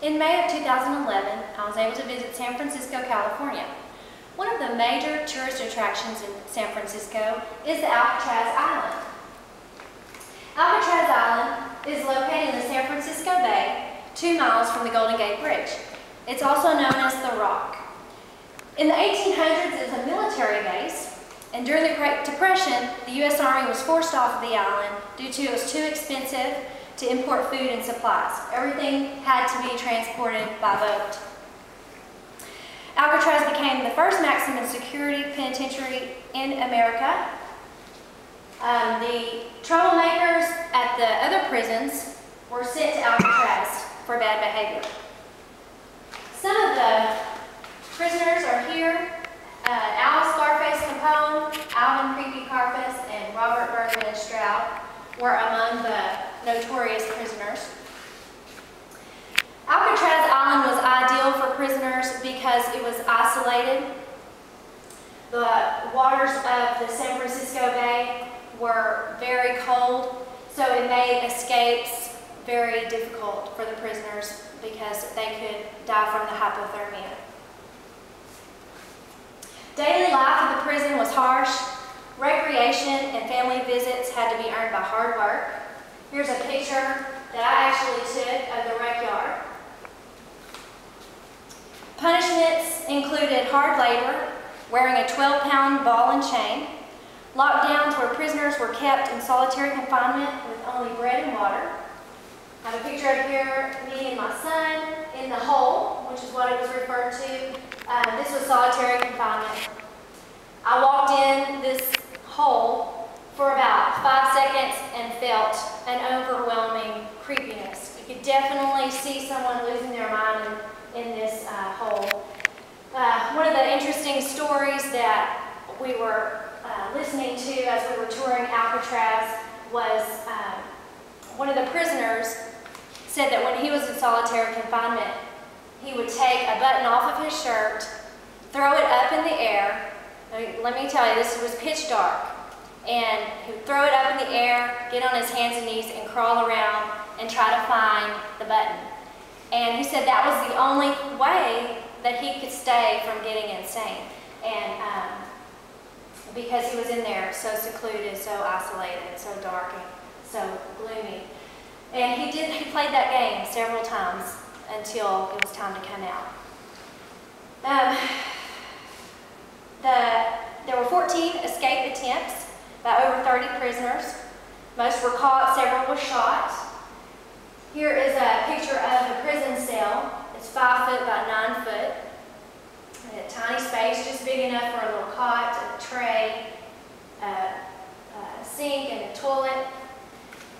In May of 2011, I was able to visit San Francisco, California. One of the major tourist attractions in San Francisco is the Alcatraz Island. Alcatraz Island is located in the San Francisco Bay, 2 miles from the Golden Gate Bridge. It's also known as the Rock. In the 1800s, it was a military base, and during the Great Depression, the U.S. Army was forced off of the island due to it was too expensive to import food and supplies. Everything had to be transported by boat. Alcatraz became the first maximum security penitentiary in America. The troublemakers at the other prisons were sent to Alcatraz for bad behavior. Some of the prisoners are here. Al Scarface Capone, Alvin Creepy Carpus, and Robert Bergman Stroud were among the notorious prisoners. Alcatraz Island was ideal for prisoners because it was isolated. The waters of the San Francisco Bay were very cold, so it made escapes very difficult for the prisoners because they could die from the hypothermia. Daily life in the prison was harsh. Recreation and family visits had to be earned by hard work. Here's a picture that I actually took of the rec yard. Punishments included hard labor, wearing a 12-pound ball and chain, lockdowns where prisoners were kept in solitary confinement with only bread and water. I have a picture of here, me and my son in the hole, which is what it was referred to. This was solitary confinement. I walked in this hole for about 5 seconds and felt an overwhelming creepiness. You could definitely see someone losing their mind in this hole. One of the interesting stories that we were listening to as we were touring Alcatraz was one of the prisoners said that when he was in solitary confinement, he would take a button off of his shirt, throw it up in the air. Let me tell you, this was pitch dark. And he would throw it up in the air, get on his hands and knees, and crawl around and try to find the button. And he said that was the only way that he could stay from getting insane. And because he was in there so secluded, so isolated, so dark, and so gloomy. And he played that game several times until it was time to come out. There were 14 escape attempts by over 30 prisoners. Most were caught, several were shot. Here is a picture of a prison cell. It's 5 foot by 9 foot. A tiny space, just big enough for a little cot, a tray, a sink, and a toilet.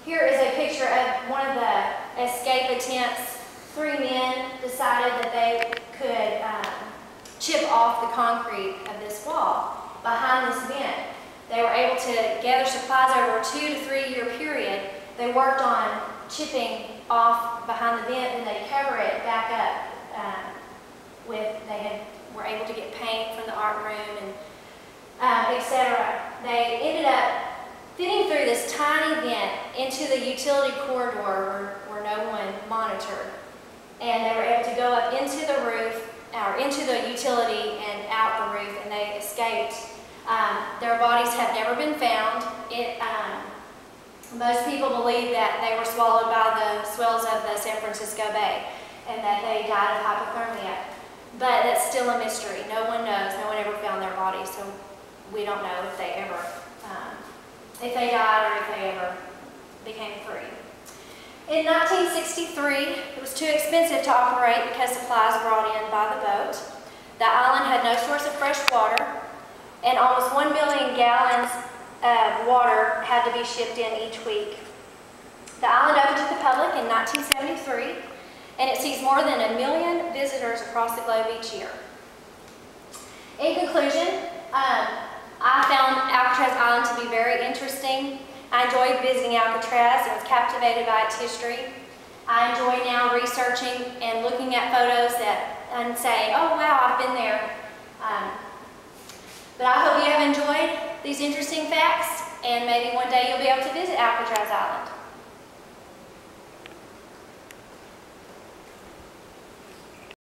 Here is a picture of one of the escape attempts. 3 men decided that they could chip off the concrete of this wall behind this vent. They were able to gather supplies over a 2 to 3 year period. They worked on chipping off behind the vent, and they cover it back up were able to get paint from the art room and etc. They ended up fitting through this tiny vent into the utility corridor where no one monitored. And they were able to go up into the roof, or into the utility and out the roof, and they escaped. Their bodies have never been found. Most people believe that they were swallowed by the swells of the San Francisco Bay and that they died of hypothermia. But that's still a mystery. No one knows. No one ever found their bodies, so we don't know if they ever, if they died or if they ever became free. In 1963, it was too expensive to operate because supplies brought in by the boat. The island had no source of fresh water, and almost 1 million gallons of water had to be shipped in each week. The island opened to the public in 1973, and it sees more than 1 million visitors across the globe each year. In conclusion, I found Alcatraz Island to be very interesting. I enjoyed visiting Alcatraz and was captivated by its history. I enjoy now researching and looking at photos and saying, oh wow, I've been there. But I hope you have enjoyed these interesting facts, and maybe one day you'll be able to visit Alcatraz Island.